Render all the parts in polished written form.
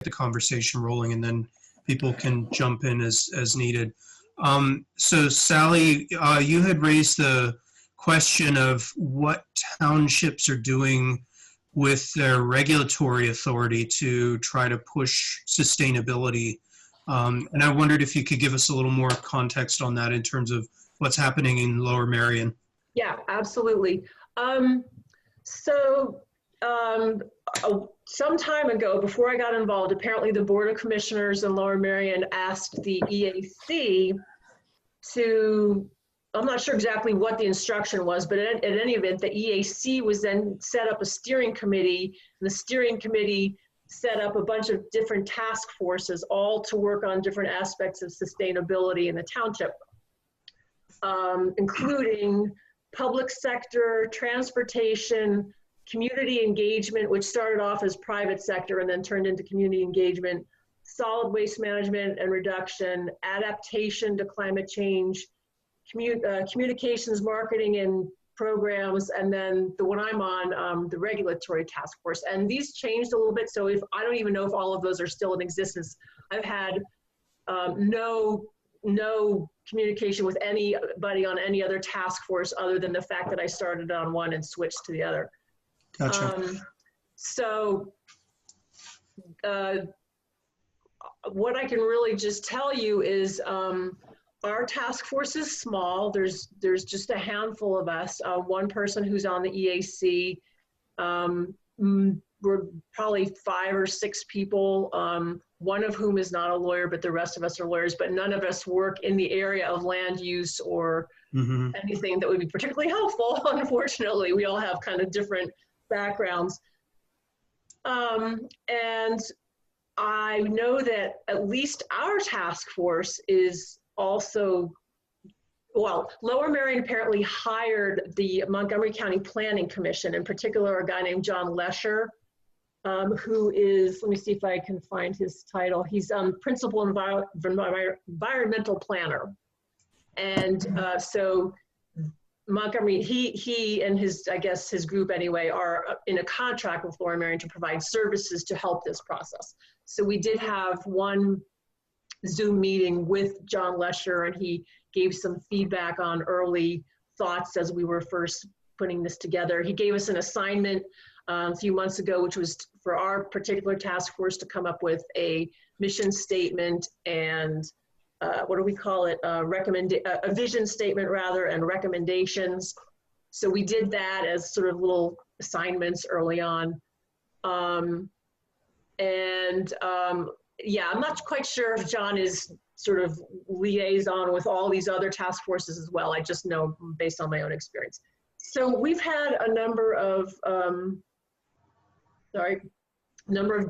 the conversation rolling, and then people can jump in as needed. So Sally, you had raised the question of what townships are doing with their regulatory authority to try to push sustainability. And I wondered if you could give us a little more context on that in terms of what's happening in Lower Merion. Yeah, absolutely. Some time ago, before I got involved, apparently the Board of Commissioners in Lower Merion asked the EAC to, I'm not sure exactly what the instruction was, but at any event, the EAC was then set up a steering committee, and the steering committee set up a bunch of different task forces, all to work on different aspects of sustainability in the township, including public sector, transportation, community engagement, which started off as private sector and then turned into community engagement, solid waste management and reduction, adaptation to climate change, communications, marketing and programs, and then the one I'm on, the regulatory task force. And these changed a little bit, so if I don't even know if all of those are still in existence. I've had no communication with anybody on any other task force other than the fact that I started on one and switched to the other. Gotcha. What I can really just tell you is our task force is small. There's just a handful of us. One person who's on the EAC. We're probably 5 or 6 people, one of whom is not a lawyer, but the rest of us are lawyers, but none of us work in the area of land use or anything that would be particularly helpful. Unfortunately, we all have kind of different backgrounds. And I know that at least our task force is also, well, Lower Merion apparently hired the Montgomery County Planning Commission, in particular a guy named John Lesher, who is, let me see if I can find his title. He's Principal Environmental Planner. And so Montgomery, he and his, I guess his group anyway, are in a contract with Lower Merion to provide services to help this process. So we did have one Zoom meeting with John Lesher, and he gave some feedback on early thoughts as we were first putting this together. He gave us an assignment a few months ago, which was for our particular task force to come up with a mission statement and what do we call it? A vision statement rather, and recommendations. So we did that as sort of little assignments early on. Yeah, I'm not quite sure if John is sort of liaison with all these other task forces as well. I just know based on my own experience. So we've had a number of,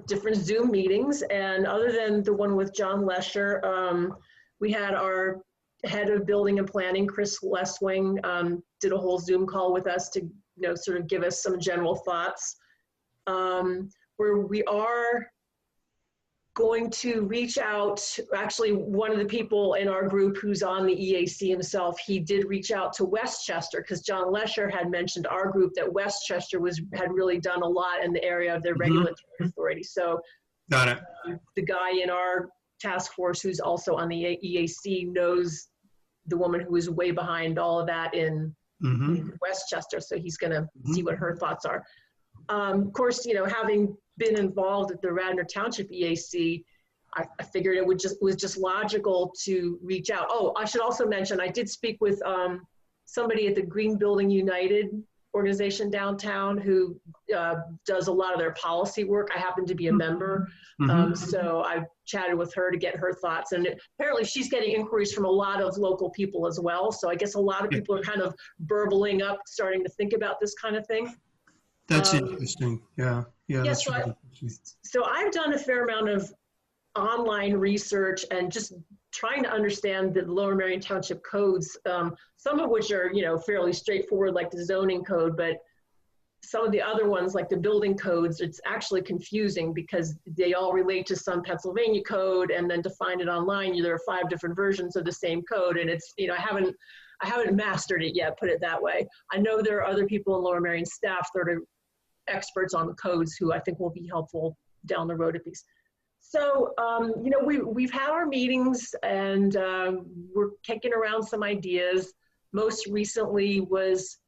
different Zoom meetings, and other than the one with John Lesher, we had our head of building and planning, Chris Leswing, did a whole Zoom call with us to, sort of give us some general thoughts. Where we are going to reach out, actually one of the people in our group who's on the EAC himself, he did reach out to Westchester, because John Lesher had mentioned our group that Westchester had really done a lot in the area of their regulatory authority. So got it. The guy in our task force who's also on the EAC knows the woman who is way behind all of that in Westchester, so he's gonna see what her thoughts are. Of course, having been involved at the Radnor Township EAC, I figured it was just logical to reach out. Oh, I should also mention, I did speak with somebody at the Green Building United organization downtown who does a lot of their policy work. I happen to be a member, so I chatted with her to get her thoughts, and apparently she's getting inquiries from a lot of local people as well. So I guess a lot of people are kind of burbling up, starting to think about this kind of thing. That's interesting. Yeah, that's really interesting. So I've done a fair amount of online research and just trying to understand the Lower Merion Township codes, some of which are, fairly straightforward, like the zoning code, but some of the other ones, like the building codes, it's actually confusing because they all relate to some Pennsylvania code, and then to find it online, there are 5 different versions of the same code, and it's, I haven't mastered it yet, put it that way. I know there are other people in Lower Merion staff that are experts on the codes who I think will be helpful down the road at least. So, we've had our meetings and we're kicking around some ideas. Most recently was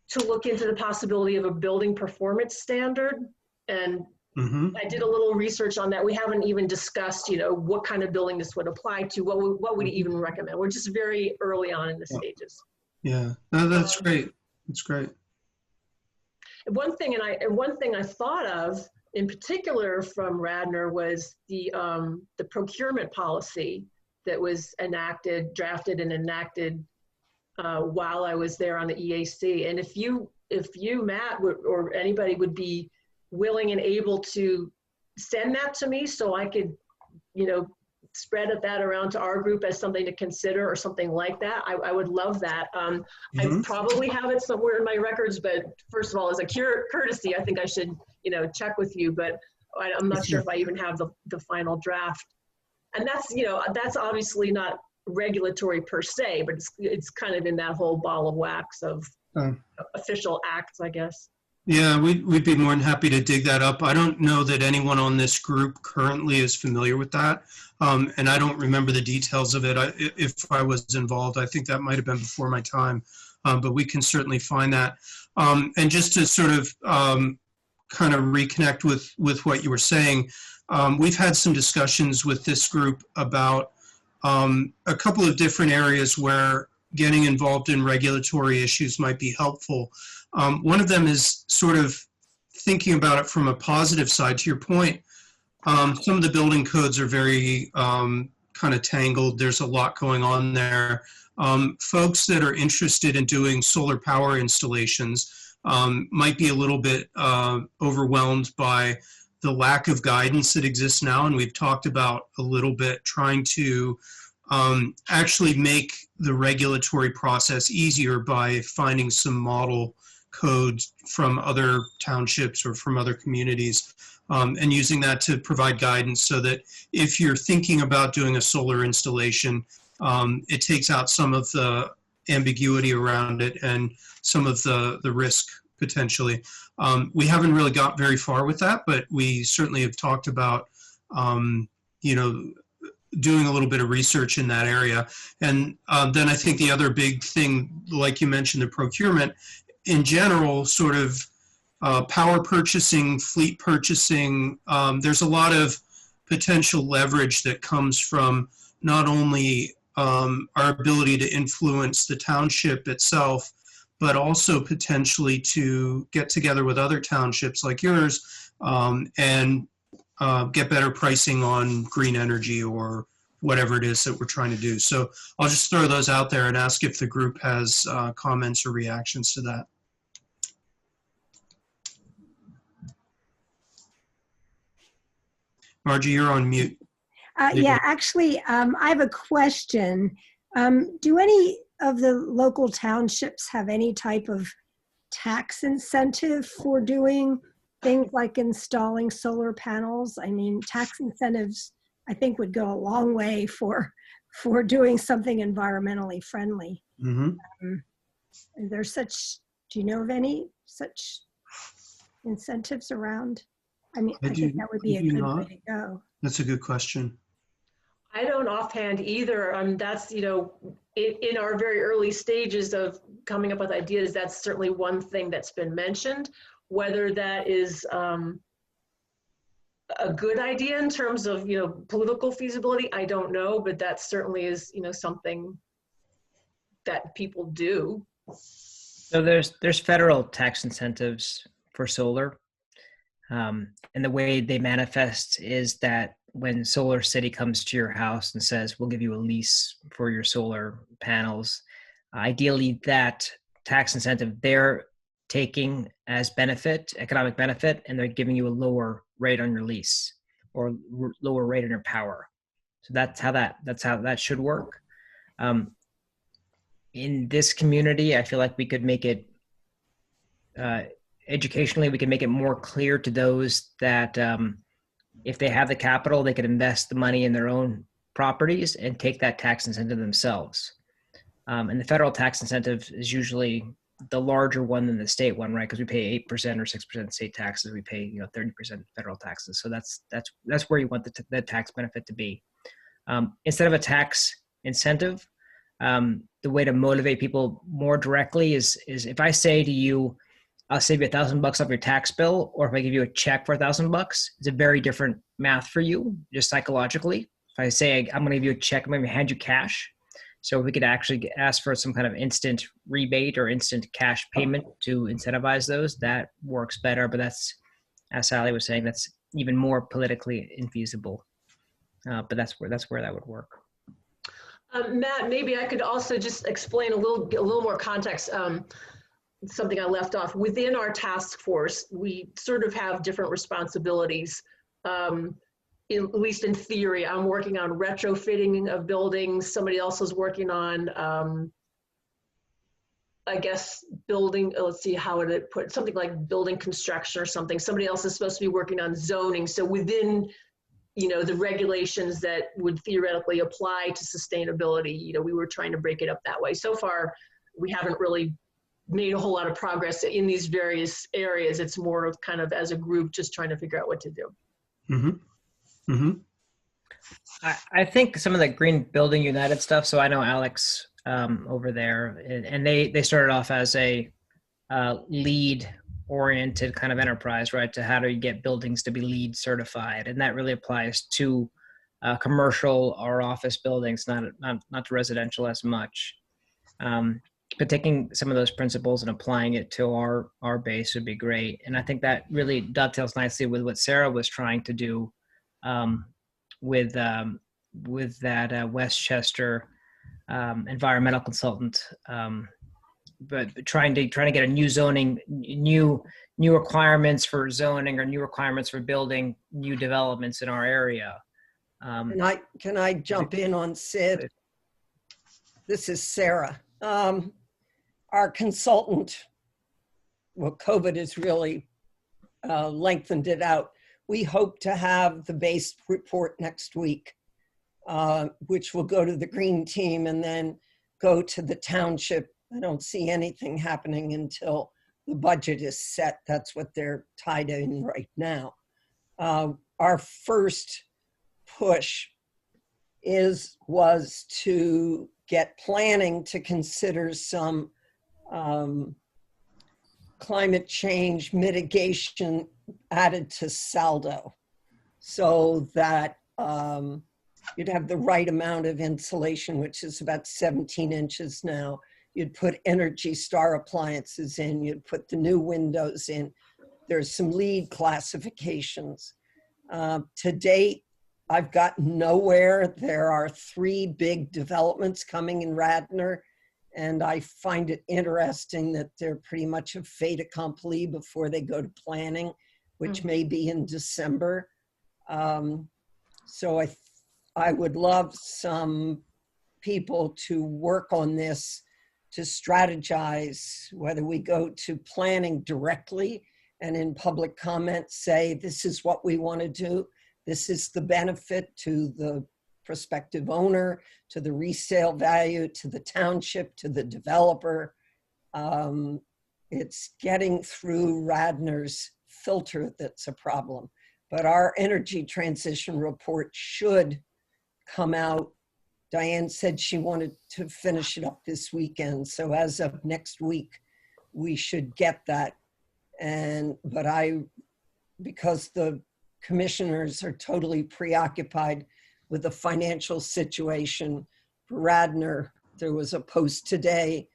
to look into the possibility of a building performance standard. And I did a little research on that. We haven't even discussed, what kind of building this would apply to, what would even recommend. We're just very early on in the stages. Yeah, no, that's great. That's great. One thing I thought of in particular from Radnor was the procurement policy that was drafted and enacted while I was there on the EAC. And if you, Matt, or anybody would be willing and able to send that to me so I could, spread that around to our group as something to consider or something like that, I would love that. I probably have it somewhere in my records, but first of all, as a courtesy, I think I should, check with you, but I'm not sure if I even have the final draft. And that's obviously not regulatory per se, but it's kind of in that whole ball of wax of official acts, I guess. Yeah, we'd be more than happy to dig that up. I don't know that anyone on this group currently is familiar with that, and I don't remember the details of it. If I was involved, I think that might have been before my time, but we can certainly find that. And just to sort of kind of reconnect with what you were saying, we've had some discussions with this group about a couple of different areas where getting involved in regulatory issues might be helpful. One of them is sort of thinking about it from a positive side. To your point, some of the building codes are very kind of tangled. There's a lot going on there. Folks that are interested in doing solar power installations might be a little bit overwhelmed by the lack of guidance that exists now. And we've talked about a little bit trying to actually make the regulatory process easier by finding some model codes from other townships or from other communities, and using that to provide guidance so that if you're thinking about doing a solar installation, it takes out some of the ambiguity around it and some of the risk potentially. We haven't really got very far with that, but we certainly have talked about, doing a little bit of research in that area. And then I think the other big thing, like you mentioned, the procurement, in general, sort of power purchasing, fleet purchasing, there's a lot of potential leverage that comes from not only our ability to influence the township itself, but also potentially to get together with other townships like yours and get better pricing on green energy or whatever it is that we're trying to do. So I'll just throw those out there and ask if the group has comments or reactions to that. Margie, you're on mute. Yeah, actually, I have a question. Do any of the local townships have any type of tax incentive for doing things like installing solar panels? I mean, tax incentives, I think, would go a long way for doing something environmentally friendly. There's do you know of any such incentives around? I mean, I think that would be a good way to go. That's a good question. I don't offhand either. That's, in our very early stages of coming up with ideas, that's certainly one thing that's been mentioned. Whether that is a good idea in terms of, political feasibility, I don't know, but that certainly is, something that people do. So there's federal tax incentives for solar. And the way they manifest is that when Solar City comes to your house and says, we'll give you a lease for your solar panels, ideally that tax incentive they're taking as benefit, economic benefit, and they're giving you a lower rate on your lease or lower rate on your power. So that's how that should work. In this community, I feel like we could make it educationally, we can make it more clear to those that if they have the capital, they could invest the money in their own properties and take that tax incentive themselves. And the federal tax incentive is usually the larger one than the state one, right? Because we pay 8% or 6% state taxes. We pay 30% federal taxes. So that's where you want the tax benefit to be. Instead of a tax incentive, the way to motivate people more directly is if I say to you, I'll save you $1,000 off your tax bill, or if I give you a check for $1,000, it's a very different math for you, just psychologically. If I say I'm going to give you a check, I'm going to hand you cash. So we could actually ask for some kind of instant rebate or instant cash payment to incentivize those. That works better, but that's, as Sally was saying, that's even more politically infeasible. But that's where that would work. Matt, maybe I could also just explain a little more context. Something I left off. Within our task force, we sort of have different responsibilities. At least in theory, I'm working on retrofitting of buildings. Somebody else is working on, I guess, building, let's see how would it put, something like building construction or something. Somebody else is supposed to be working on zoning. So within, the regulations that would theoretically apply to sustainability, we were trying to break it up that way. So far, we haven't really made a whole lot of progress in these various areas. It's more of kind of as a group, just trying to figure out what to do. Mm-hmm. Mm-hmm. I think some of the Green Building United stuff. So I know Alex over there, and they started off as a LEED oriented kind of enterprise, right? To how do you get buildings to be LEED certified, and that really applies to commercial or office buildings, not to residential as much. But taking some of those principles and applying it to our base would be great. And I think that really dovetails nicely with what Sarah was trying to do with that Westchester environmental consultant, but trying to get a new zoning, new requirements for zoning or new requirements for building new developments in our area. Can I jump in on Sid? This is Sarah. Our consultant, well, COVID has really lengthened it out. We hope to have the base report next week, which will go to the green team and then go to the township. I don't see anything happening until the budget is set. That's what they're tied in right now. Our first push was to get planning to consider some climate change mitigation added to saldo, so that you'd have the right amount of insulation, which is about 17 inches now. You'd put Energy Star appliances in, you'd put the new windows in. There's some LEED classifications. To date, I've gotten nowhere. There are 3 big developments coming in Radnor, and I find it interesting that they're pretty much a fait accompli before they go to planning, which may be in December. So I would love some people to work on this, to strategize whether we go to planning directly and in public comment say, this is what we want to do. This is the benefit to the prospective owner, to the resale value, to the township, to the developer. It's getting through Radnor's filter that's a problem. But our energy transition report should come out. Diane said she wanted to finish it up this weekend. So as of next week, we should get that. But because the commissioners are totally preoccupied with the financial situation for Radnor, there was a post today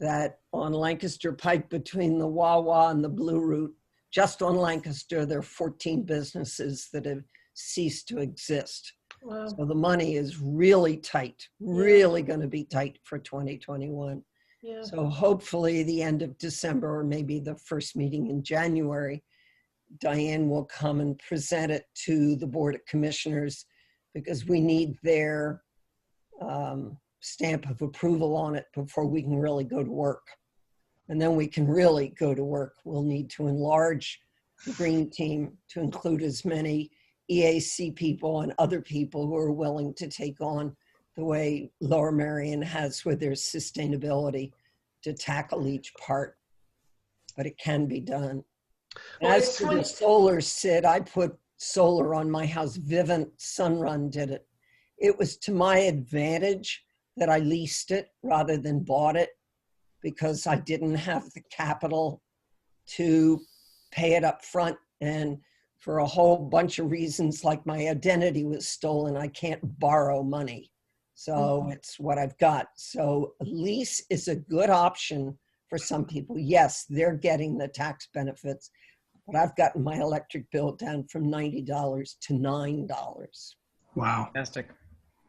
that on Lancaster Pike between the Wawa and the Blue Route, just on Lancaster, there are 14 businesses that have ceased to exist. Wow. So the money is really tight, really going to be tight for 2021. Yeah. So hopefully the end of December or maybe the first meeting in January, Diane will come and present it to the Board of Commissioners, because we need their stamp of approval on it before we can really go to work. And then we can really go to work. We'll need to enlarge the green team to include as many EAC people and other people who are willing to take on the way Lower Merion has with their sustainability to tackle each part, but it can be done. Well, As it's for funny- the solar, Sid, I put solar on my house. Vivint Sunrun did it. It was to my advantage that I leased it rather than bought it, because I didn't have the capital to pay it up front. And for a whole bunch of reasons, like my identity was stolen, I can't borrow money. So it's what I've got. So a lease is a good option for some people. Yes, they're getting the tax benefits, but I've gotten my electric bill down from $90 to $9. Wow. Fantastic.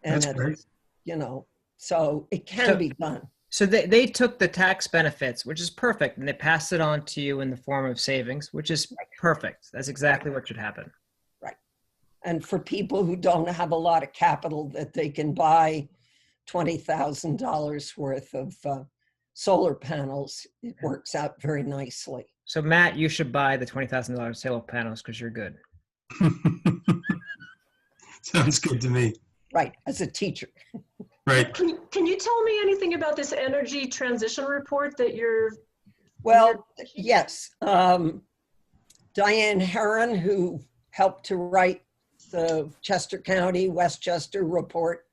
And That's great. you know, so it can be done. So they took the tax benefits, which is perfect, and they passed it on to you in the form of savings, which is perfect. That's exactly what should happen. Right. And for people who don't have a lot of capital that they can buy $20,000 worth of solar panels, it works out very nicely. So Matt, you should buy the $20,000 solar panels because you're good. Sounds good to me. Right, as a teacher. Right. Can you tell me anything about this energy transition report that you're? Well, yes. Diane Herron, who helped to write the Chester County, Westchester report,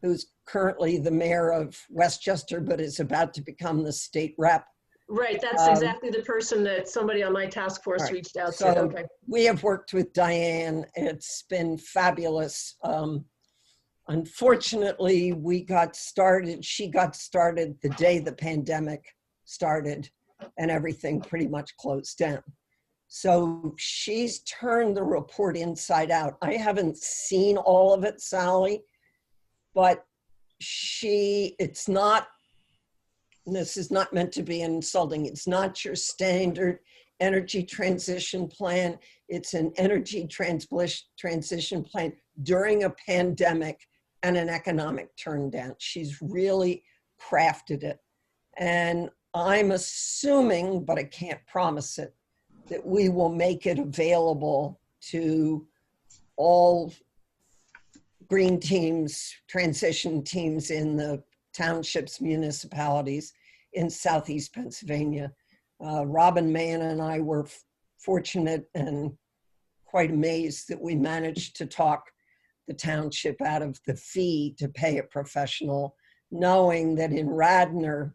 who's currently the mayor of Westchester, but is about to become the state rep. Right, that's exactly the person that somebody on my task force Right. reached out So to. Okay. we have worked with Diane. It's been fabulous. Unfortunately, she got started the day the pandemic started and everything pretty much closed down. So she's turned the report inside out. I haven't seen all of it, Sally, but it's not, this is not meant to be insulting. It's not your standard energy transition plan. It's an energy transition plan during a pandemic and an economic turndown. She's really crafted it. And I'm assuming, but I can't promise it, that we will make it available to all green teams, transition teams in the townships, municipalities in Southeast Pennsylvania. Robin Mann and I were fortunate and quite amazed that we managed to talk the township out of the fee to pay a professional, knowing that in Radnor,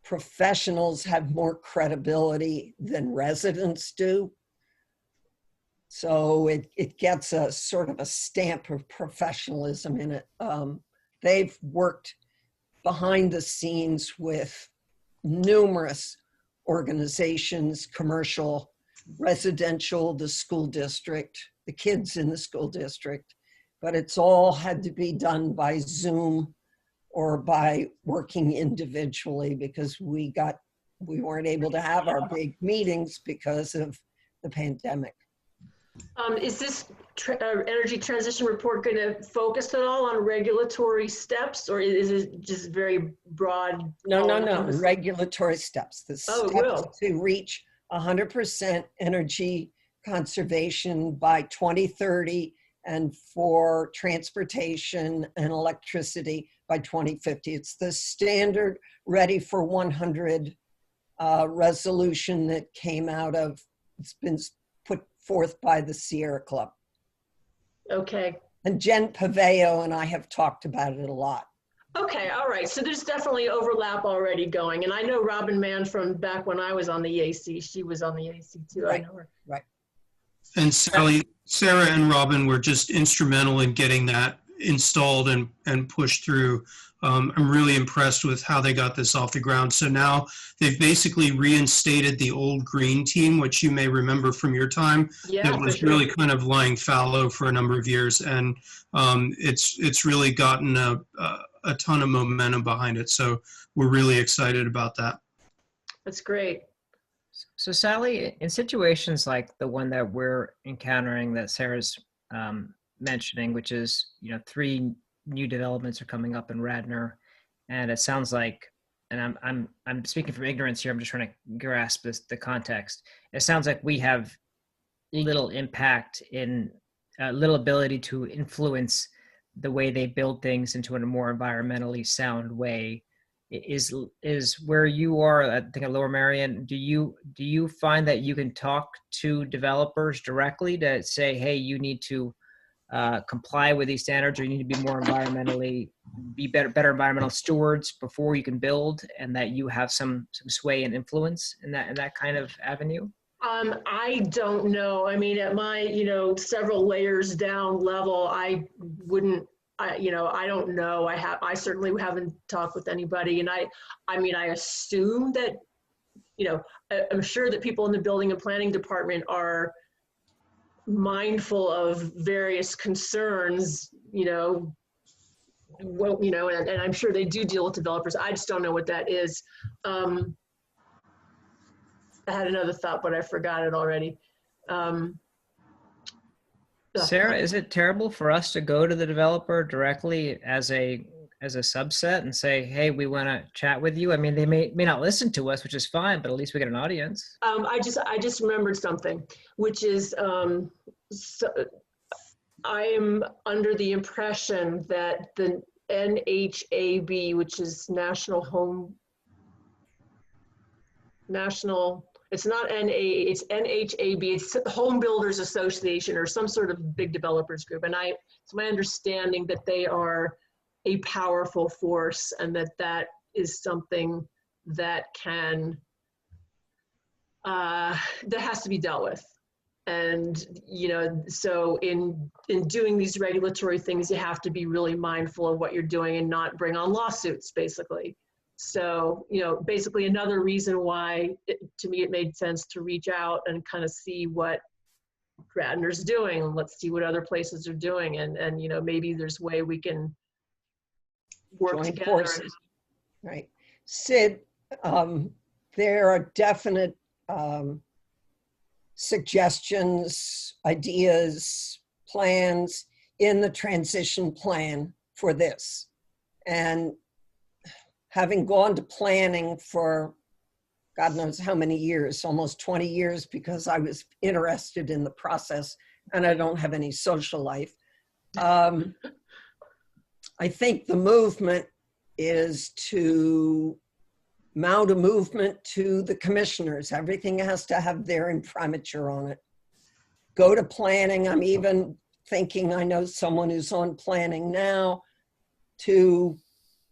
professionals have more credibility than residents do. So it gets a sort of a stamp of professionalism in it. They've worked behind the scenes with numerous organizations, commercial, residential, the school district, the kids in the school district, but it's all had to be done by Zoom or by working individually because we weren't able to have our big meetings because of the pandemic. Is this energy transition report going to focus at all on regulatory steps, or is it just very broad? No. Regulatory steps. The Oh, it steps will. to reach 100% energy conservation by 2030 and for transportation and electricity by 2050. It's the standard Ready for 100 resolution that came out of, it's been put forth by the Sierra Club. Okay. And Jen Paveo and I have talked about it a lot. Okay, all right. So there's definitely overlap already going. And I know Robin Mann from back when I was on the AC. She was on the AC too. Right. I know her. Right. And Sally, Sarah and Robin were just instrumental in getting that installed and pushed through. I'm really impressed with how they got this off the ground. So now they've basically reinstated the old green team, which you may remember from your time. Yeah, That for was sure. really kind of lying fallow for a number of years. And it's really gotten a ton of momentum behind it. So we're really excited about that. That's great. So Sally, in situations like the one that we're encountering that Sarah's mentioning, which is, 3 new developments are coming up in Radnor, and it sounds like, and I'm speaking from ignorance here, I'm just trying to grasp the context. It sounds like we have little impact in little ability to influence the way they build things into a more environmentally sound way. is where you are, I think at Lower Merion, do you find that you can talk to developers directly to say, hey, you need to comply with these standards, or you need to be more be better environmental stewards before you can build, and that you have some sway and influence in that kind of avenue? I don't know. I mean, at my, several layers down level, I wouldn't, I don't know. I certainly haven't talked with anybody. And I mean, I assume that, I'm sure that people in the building and planning department are mindful of various concerns, and I'm sure they do deal with developers. I just don't know what that is. I had another thought, but I forgot it already. Sarah, is it terrible for us to go to the developer directly as a subset and say, hey, we want to chat with you? I mean, they may not listen to us, which is fine, but at least we get an audience. I just remembered something, which is I am under the impression that the NHAB, which is it's not it's NHAB, it's the Home Builders Association or some sort of big developers group. And it's my understanding that they are a powerful force, and that is something that that has to be dealt with. And, so in doing these regulatory things, you have to be really mindful of what you're doing and not bring on lawsuits, basically. So, basically another reason why, to me, it made sense to reach out and kind of see what Radnor's doing. Let's see what other places are doing. And maybe there's a way we can work Join together. forces. Right. Sid, there are definite suggestions, ideas, plans in the transition plan for this. And having gone to planning for God knows how many years, almost 20 years, because I was interested in the process and I don't have any social life. I think the movement is to mount a movement to the commissioners. Everything has to have their imprimatur on it. Go to planning. I'm even thinking, I know someone who's on planning now, to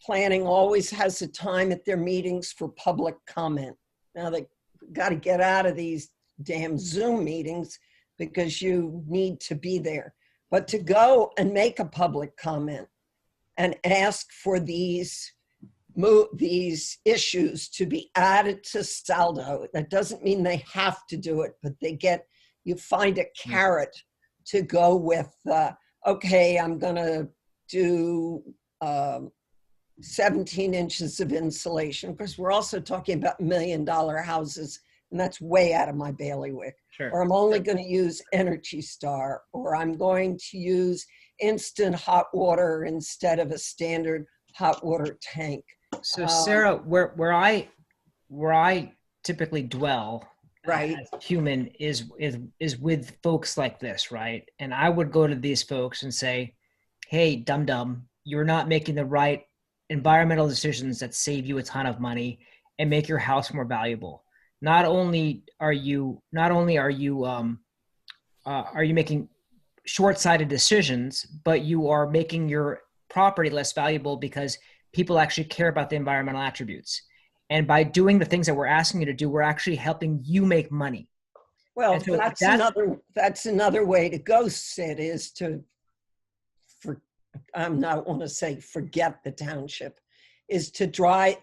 planning always has a time at their meetings for public comment. Now they got to get out of these damn Zoom meetings because you need to be there. But to go and make a public comment and ask for these issues to be added to Saldo. That doesn't mean they have to do it, but you find a carrot to go with, okay, I'm gonna do 17 inches of insulation, because we're also talking about $1 million houses, and that's way out of my bailiwick. Sure. Or I'm only going to use Energy Star, or I'm going to use instant hot water instead of a standard hot water tank. So Sarah, where I typically dwell, right, as human is with folks like this, right? And I would go to these folks and say, hey, dum-dum, you're not making the right environmental decisions that save you a ton of money and make your house more valuable. Not only are you making short-sighted decisions, but you are making your property less valuable because people actually care about the environmental attributes. And by doing the things that we're asking you to do, we're actually helping you make money. Well, so that's another way to go, Sid, is to, I'm not want to say forget the township, is to try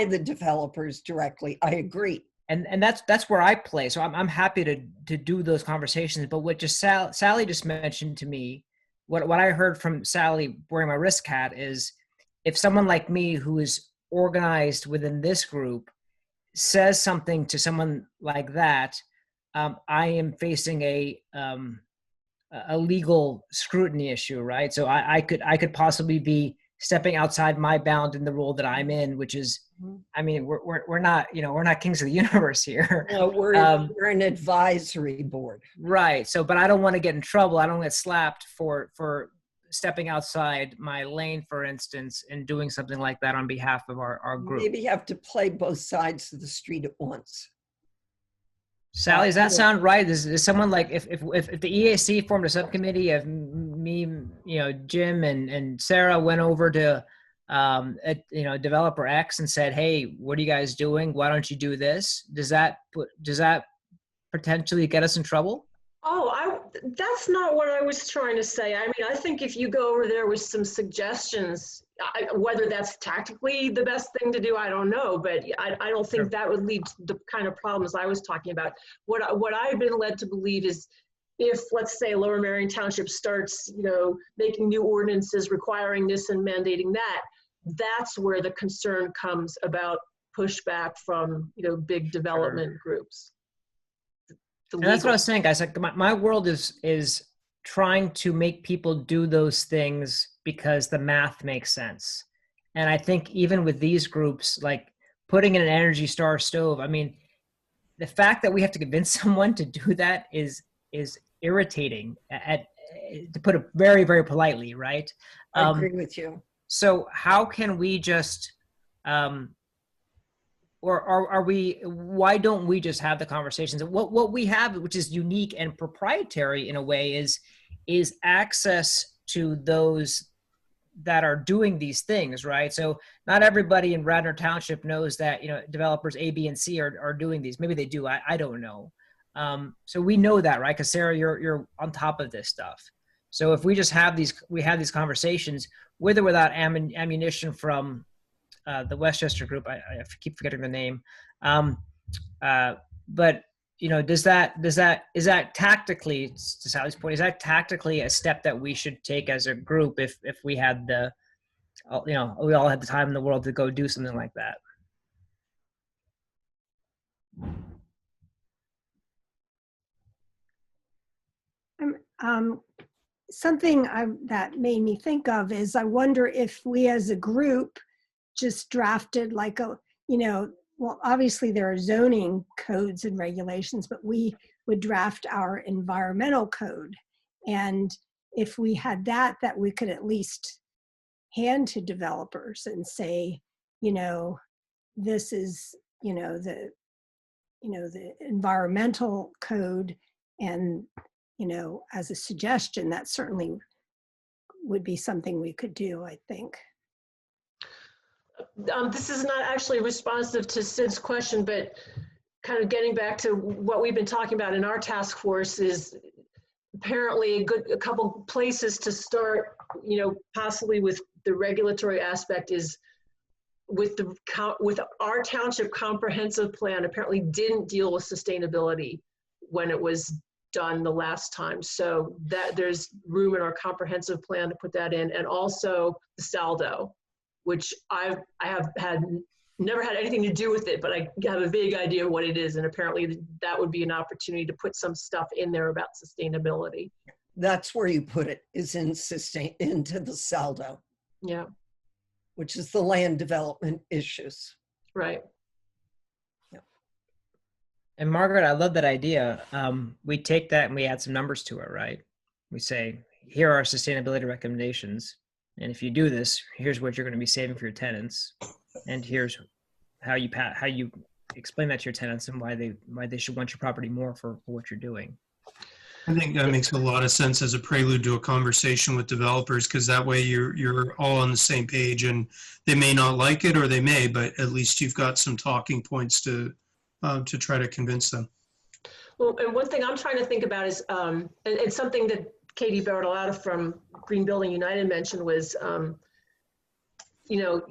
the developers directly. I agree. And that's where I play. So I'm happy to do those conversations. But what Sally just mentioned to me, what I heard from Sally wearing my risk hat is, if someone like me who is organized within this group says something to someone like that, I am facing a legal scrutiny issue, right? So I could possibly be stepping outside my bound in the role that I'm in, which is, I mean, we're not, we're not kings of the universe here. No, we're an advisory board. Right. So, but I don't want to get in trouble. I don't get slapped for stepping outside my lane, for instance, and doing something like that on behalf of our group. Maybe you have to play both sides of the street at once. Sally, does that sound right? Is someone like, if the EAC formed a subcommittee of me, Jim and Sarah went over to, developer X and said, hey, what are you guys doing? Why don't you do this? Does that potentially get us in trouble? That's not what I was trying to say. I mean, I think if you go over there with some suggestions, whether that's tactically the best thing to do, I don't know, but I don't think that would lead to the kind of problems I was talking about. What I've been led to believe is, if, let's say, Lower Merion Township starts, making new ordinances requiring this and mandating that, that's where the concern comes about pushback from, big development groups. And that's what I was saying, guys. Like my world is trying to make people do those things because the math makes sense. And I think even with these groups, like putting in an Energy Star stove, I mean, the fact that we have to convince someone to do that is irritating, to put it very, very politely, right? I agree with you. So how can we just, why don't we just have the conversations? What we have, which is unique and proprietary in a way, is access to those that are doing these things, right? So not everybody in Radnor Township knows that, developers A, B, and C are doing these. Maybe they do, I don't know. So we know that, right? Because Sarah, you're on top of this stuff. So if we just have these conversations, with or without ammunition from the Westchester group, I keep forgetting the name. But is that tactically, to Sally's point, is that tactically a step that we should take as a group if we had we all had the time in the world to go do something like that? Something that made me think of is, I wonder if we as a group just drafted like well, obviously there are zoning codes and regulations, but we would draft our environmental code. And if we had that we could at least hand to developers and say, this is, the environmental code, and, as a suggestion, that certainly would be something we could do, I think. This is not actually responsive to Sid's question, but kind of getting back to what we've been talking about in our task force is apparently a couple places to start, possibly with the regulatory aspect, is with our township comprehensive plan apparently didn't deal with sustainability when it was done the last time. So that there's room in our comprehensive plan to put that in, and also the saldo, which I have never had anything to do with it, but I have a vague idea of what it is. And apparently that would be an opportunity to put some stuff in there about sustainability. That's where you put it, is into the saldo. Yeah. Which is the land development issues. Right. Yeah. And Margaret, I love that idea. We take that and we add some numbers to it, right? We say, here are our sustainability recommendations. And if you do this, here's what you're going to be saving for your tenants. And here's how you explain that to your tenants and why they should want your property more for what you're doing. I think that makes a lot of sense as a prelude to a conversation with developers, because that way you're all on the same page, and they may not like it, or they may, but at least you've got some talking points to try to convince them. Well, and one thing I'm trying to think about is, and it's something that Katie Bertolotta from Green Building United mentioned, was, you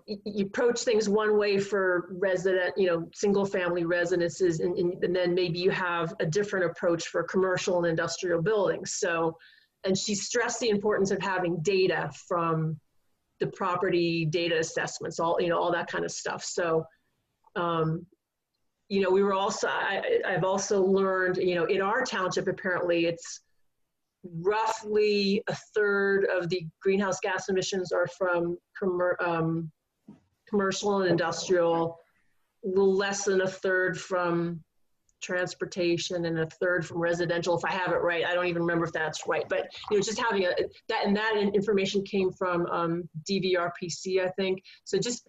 approach things one way for resident, single family residences, and then maybe you have a different approach for commercial and industrial buildings. So, and she stressed the importance of having data from the property data assessments, all that kind of stuff. So, we were also, I've also learned, in our township, apparently it's roughly a third of the greenhouse gas emissions are from commercial and industrial, a little less than a third from transportation, and a third from residential, if I have it right. I don't even remember if that's right, but just having that information came from DVRPC, I think. So just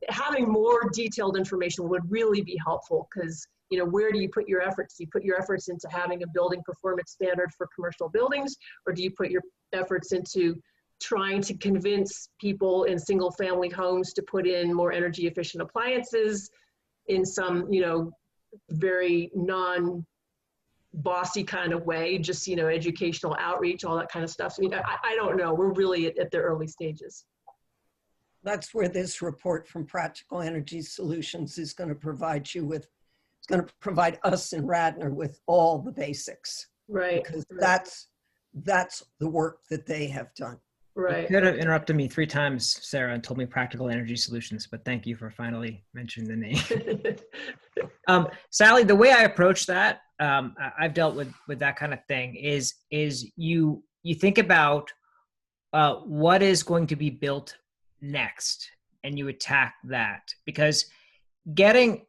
having more detailed information would really be helpful, because where do you put your efforts? Do you put your efforts into having a building performance standard for commercial buildings, or do you put your efforts into trying to convince people in single family homes to put in more energy efficient appliances in some, very non-bossy kind of way, just, educational outreach, all that kind of stuff. So, I don't know. We're really at the early stages. That's where this report from Practical Energy Solutions is going to provide you with, it's going to provide us in Radnor with all the basics. Right. Because that's the work that they have done. Right. You could have interrupted me 3 times, Sarah, and told me Practical Energy Solutions, but thank you for finally mentioning the name. Sally, the way I approach that, I've dealt with that kind of thing, is you think about what is going to be built next, and you attack that, because getting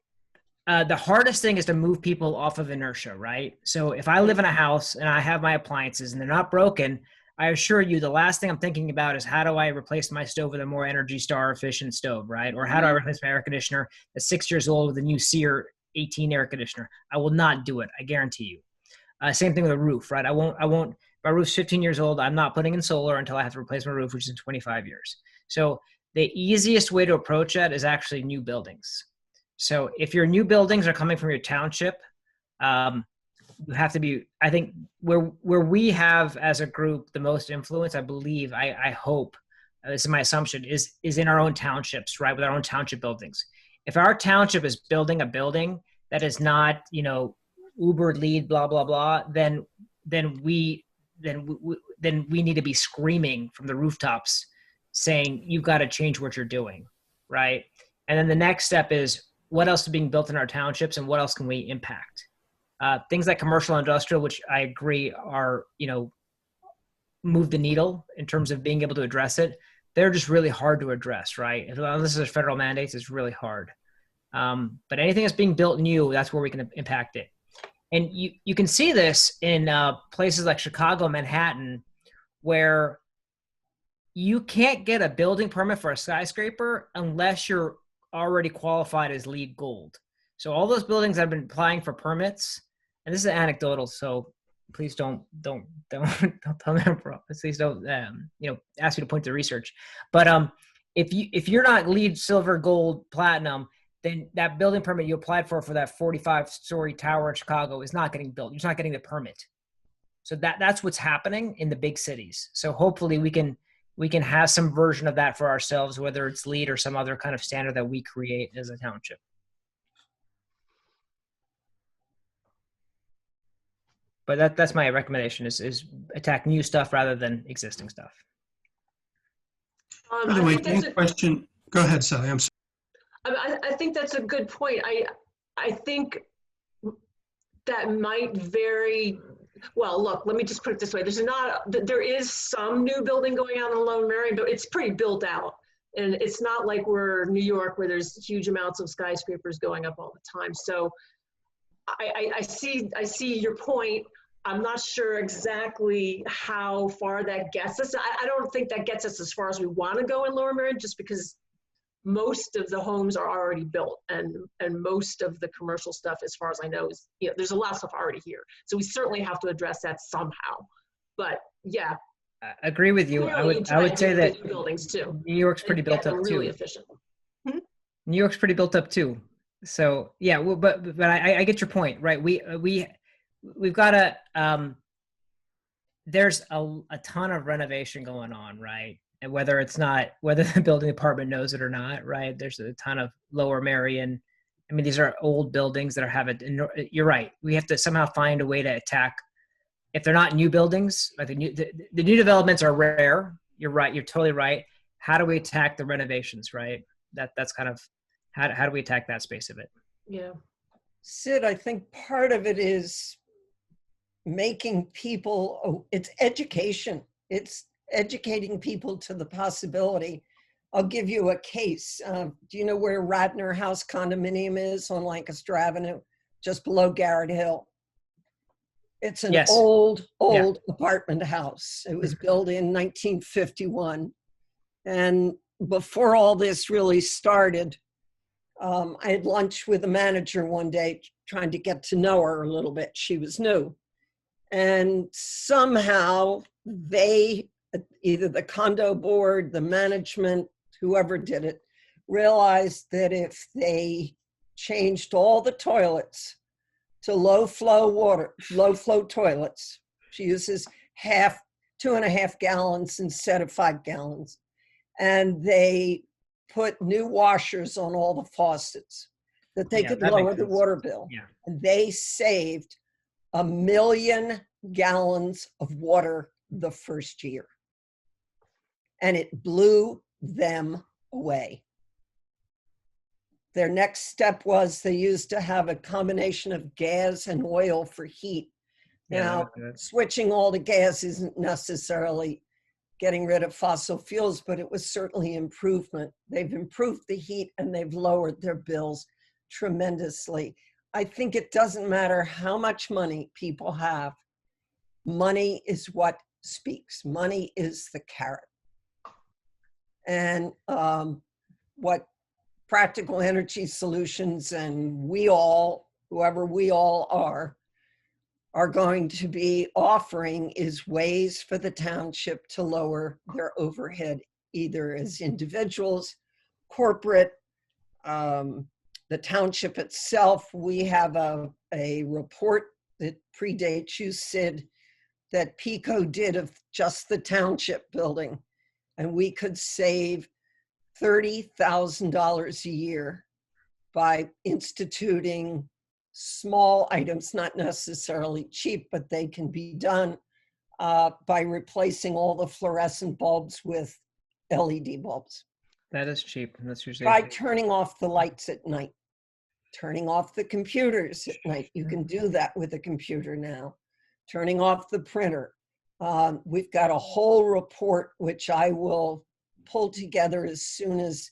the hardest thing is to move people off of inertia, right? So if I live in a house and I have my appliances and they're not broken, I assure you the last thing I'm thinking about is how do I replace my stove with a more Energy Star efficient stove, right? Or how do I replace my air conditioner that's 6 years old with a new Sear 18 air conditioner? I will not do it. I guarantee you. Same thing with a roof, right? I won't, my roof's 15 years old. I'm not putting in solar until I have to replace my roof, which is in 25 years. So the easiest way to approach that is actually new buildings. So if your new buildings are coming from your township, you have to be, I think where we have as a group the most influence, I believe, I hope, this is my assumption, is in our own townships, right? With our own township buildings. If our township is building a building that is not, Uber lead, blah, blah, blah, then we need to be screaming from the rooftops saying, you've got to change what you're doing, right? And then the next step is, what else is being built in our townships and what else can we impact? Things like commercial and industrial, which I agree are, move the needle in terms of being able to address it. They're just really hard to address, right? Unless there's federal mandates, it's really hard. But anything that's being built new, that's where we can impact it. And you can see this in places like Chicago, Manhattan, where you can't get a building permit for a skyscraper unless you're already qualified as LEED Gold. So all those buildings that have been applying for permits, and this is anecdotal, so please don't tell me, please don't ask you to point to research. But if you're not LEED Silver, Gold, Platinum, then that building permit you applied for that 45-story tower in Chicago is not getting built. You're just not getting the permit. So that's what's happening in the big cities. So hopefully we can have some version of that for ourselves, whether it's LEED or some other kind of standard that we create as a township. But that's my recommendation is attack new stuff rather than existing stuff. By the way, one question. Go ahead, Sally. I'm sorry. I think that's a good point. I think that might vary. Well, look, let me just put it this way. There is some new building going on in Lower Merion, but it's pretty built out. And it's not like we're New York where there's huge amounts of skyscrapers going up all the time. So I see your point. I'm not sure exactly how far that gets us. I don't think that gets us as far as we want to go in Lower Merion, just because most of the homes are already built, and most of the commercial stuff, as far as I know, is, there's a lot of stuff already here. So we certainly have to address that somehow. But yeah, I agree with you. I would say that buildings too. New York's pretty built up really too. Efficient. New York's pretty built up too. So yeah, well, but I get your point, right? We've got to. There's a ton of renovation going on, right? And whether the building department knows it or not, right? There's a ton of Lower Merion. I mean, these are old buildings that you're right. We have to somehow find a way to attack. If they're not new buildings, like the new developments are rare. You're right. You're totally right. How do we attack the renovations, right? That's kind of, how do we attack that space of it? Yeah. Sid, I think part of it is making people, it's education. It's educating people to the possibility. I'll give you a case. Do you know where Radnor House condominium is on Lancaster Avenue? just below Garrett Hill. It's an Yes. old Yeah. apartment house. It was built in 1951. And before all this really started, I had lunch with the manager one day, trying to get to know her a little bit. She was new. And somehow they, either the condo board, the management, whoever did it, realized that if they changed all the toilets to low flow toilets, she uses 2.5 gallons instead of 5 gallons. And they put new washers on all the faucets, that they could that lower makes the sense. water bill. Yeah. And they saved 1 million gallons of water the first year. And it blew them away. Their next step was they used to have a combination of gas and oil for heat. Now, switching all to gas isn't necessarily getting rid of fossil fuels, but it was certainly improvement. They've improved the heat and they've lowered their bills tremendously. I think it doesn't matter how much money people have. Money is what speaks. Money is the carrot. And what Practical Energy Solutions and we all, whoever we all are going to be offering is ways for the township to lower their overhead, either as individuals, corporate, the township itself. We have a report that predates you, Sid, that PICO did of just the township building, and we could save $30,000 a year by instituting small items, not necessarily cheap, but they can be done by replacing all the fluorescent bulbs with LED bulbs. That is cheap. That's usually By turning off the lights at night, turning off the computers at night. You can do that with a computer now. Turning off the printer. We've got a whole report, which I will pull together as soon as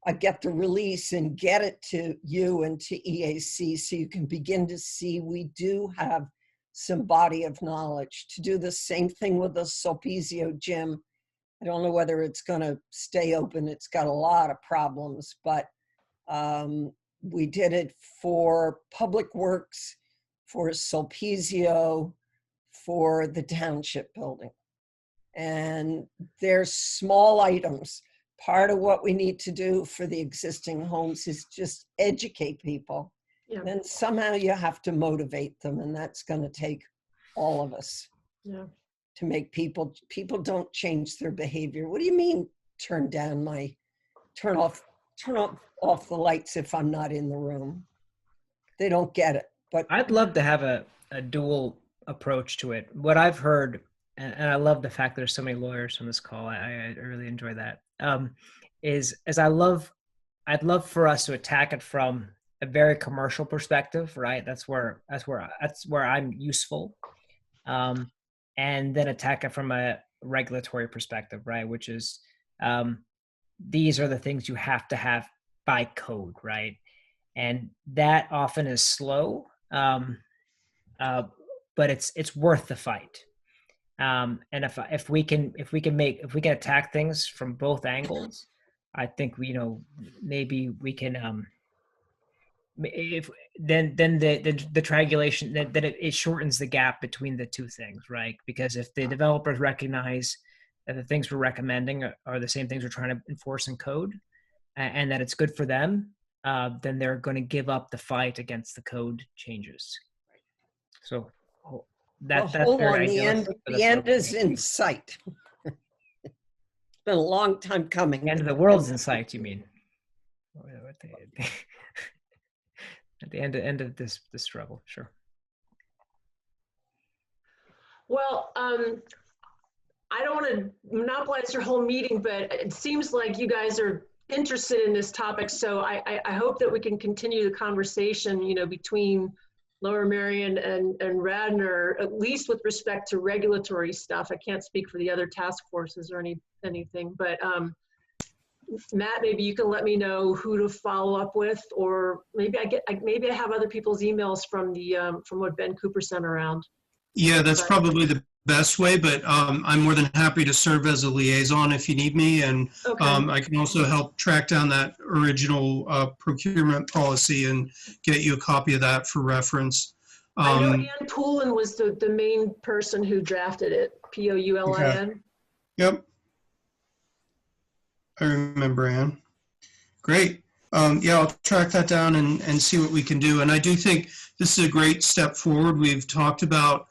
I get the release and get it to you and to EAC, so you can begin to see we do have some body of knowledge. To do the same thing with the Sulpizio gym. I don't know whether it's going to stay open. It's got a lot of problems, but we did it for Public Works, for Sulpizio, for the township building. And there's small items. Part of what we need to do for the existing homes is just educate people. Yeah. Then somehow you have to motivate them, and that's going to take all of us. Yeah. To make people don't change their behavior. What do you mean turn off the lights if I'm not in the room? They don't get it. But I'd love to have a dual approach to it. What I've heard, and I love the fact there's so many lawyers on this call. I really enjoy that. I'd love for us to attack it from a very commercial perspective, right? That's where I'm useful. And then attack it from a regulatory perspective, right? Which is, these are the things you have to have by code, right? And that often is slow, but it's worth the fight. And if we can attack things from both angles, I think maybe we can. If then the triangulation that it shortens the gap between the two things, right? Because if the developers recognize that the things we're recommending are the same things we're trying to enforce in code, and that it's good for them, then they're going to give up the fight against the code changes. So that's hold on, very the idealistic, end is in sight. It's been a long time coming. The end of the world's in sight, you mean? At the end of this struggle, sure. Well, I don't want to monopolize your whole meeting, but it seems like you guys are interested in this topic. So I hope that we can continue the conversation, between Lower Merion and Radnor, at least with respect to regulatory stuff. I can't speak for the other task forces or anything, but Matt, maybe you can let me know who to follow up with, or maybe maybe I have other people's emails from from what Ben Cooper sent around. Yeah, that's probably the best way, but I'm more than happy to serve as a liaison if you need me. And Okay. I can also help track down that original procurement policy and get you a copy of that for reference. I know Ann Poulin was the main person who drafted it, Poulin. Okay. Yep. I remember, Ann. Great. Yeah, I'll track that down and see what we can do. And I do think this is a great step forward. We've talked about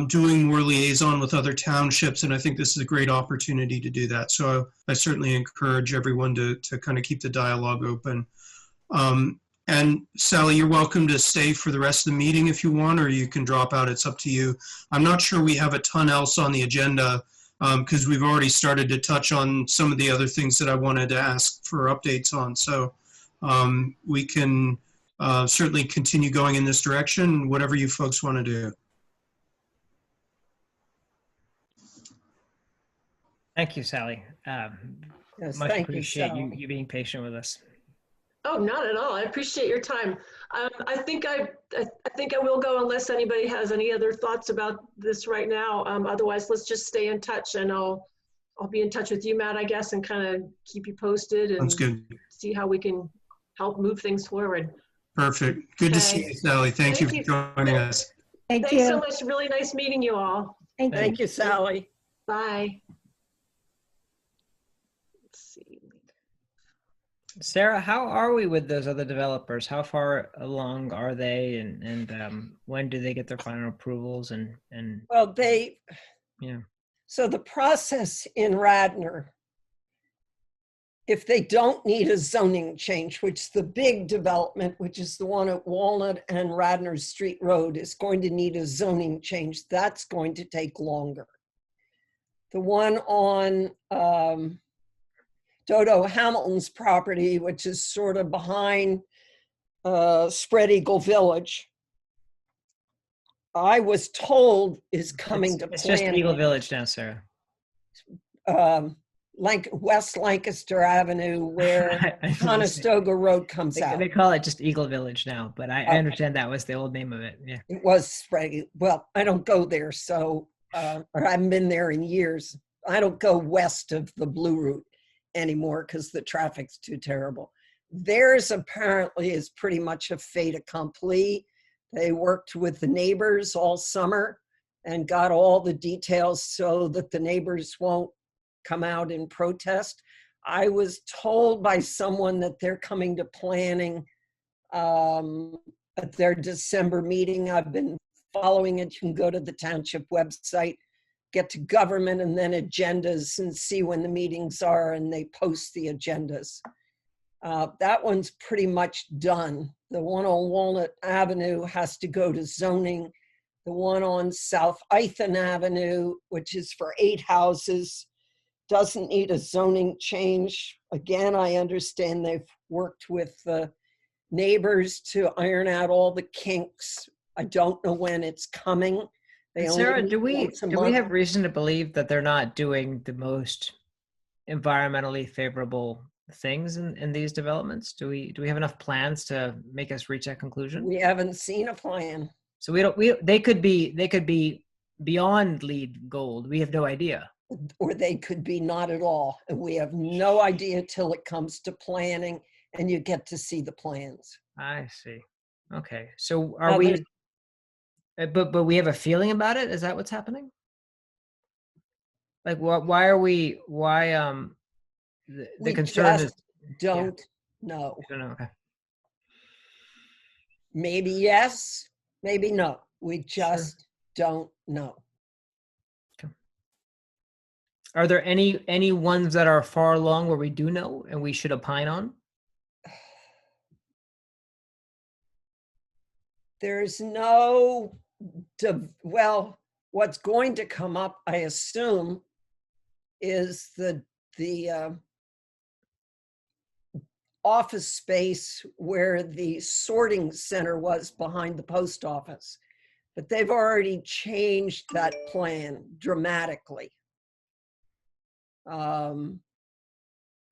doing more liaison with other townships, and I think this is a great opportunity to do that. So I certainly encourage everyone to kind of keep the dialogue open. And Sally, you're welcome to stay for the rest of the meeting if you want, or you can drop out. It's up to you. I'm not sure we have a ton else on the agenda because we've already started to touch on some of the other things that I wanted to ask for updates on. So we can certainly continue going in this direction, whatever you folks want to do. Thank you, Sally. Yes, Much thank you, appreciate Sally. you being patient with us. Oh, not at all. I appreciate your time. I think I will go unless anybody has any other thoughts about this right now. Otherwise, let's just stay in touch, and I'll be in touch with you, Matt, I guess, and kind of keep you posted and Sounds good. see how we can help move things forward. Perfect. Good to Okay. see you, Sally. Thank you for joining us. Thank Thanks so you. much. Really nice meeting you all. Thank you. Thank you, Sally. Bye. Let's see. Sarah, how are we with those other developers? How far along are they, and when do they get their final approvals? And Well, yeah, so the process in Radnor, if they don't need a zoning change, which the big development, which is the one at Walnut and Radnor Street Road, is going to need a zoning change, that's going to take longer. The one on Dodo Hamilton's property, which is sort of behind Spread Eagle Village, I was told is coming to it's just planning. Eagle Village now, Sarah. West Lancaster Avenue, where Conestoga Road comes out. They call it just Eagle Village now, but I understand that was the old name of it. Yeah. It was Spread. Well, I don't go there, so or I haven't been there in years. I don't go west of the Blue Route anymore because the traffic's too terrible. Theirs apparently is pretty much a fait accompli. They worked with the neighbors all summer and got all the details so that the neighbors won't come out in protest. I was told by someone that they're coming to planning at their December meeting. I've been following it. You can go to the township website, get to government, and then agendas, and see when the meetings are, and they post the agendas. That one's pretty much done. The one on Walnut Avenue has to go to zoning. The one on South Ithan Avenue, which is for 8 houses, doesn't need a zoning change. Again, I understand they've worked with the neighbors to iron out all the kinks. I don't know when it's coming. Sarah, do we have reason to believe that they're not doing the most environmentally favorable things in these developments? Do we have enough plans to make us reach that conclusion? We haven't seen a plan. So they could be beyond LEED gold. We have no idea. Or they could be not at all. And we have no idea till it comes to planning and you get to see the plans. I see. Okay. So are we, but we have a feeling about it? Is that what's happening? Like, why are we, the concern is. Don't know. I don't know. Okay. Maybe yes, maybe no. We just don't know. Are there any ones that are far along where we do know and we should opine on? There's no, well, what's going to come up, I assume, is the office space where the sorting center was behind the post office. But they've already changed that plan dramatically.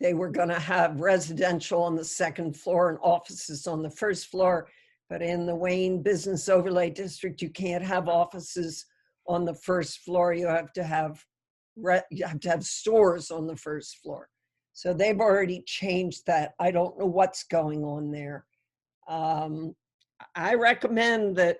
they were going to have residential on the second floor and offices on the first floor. But in the Wayne Business Overlay District, you can't have offices on the first floor. You have to have stores on the first floor. So they've already changed that. I don't know what's going on there. I recommend that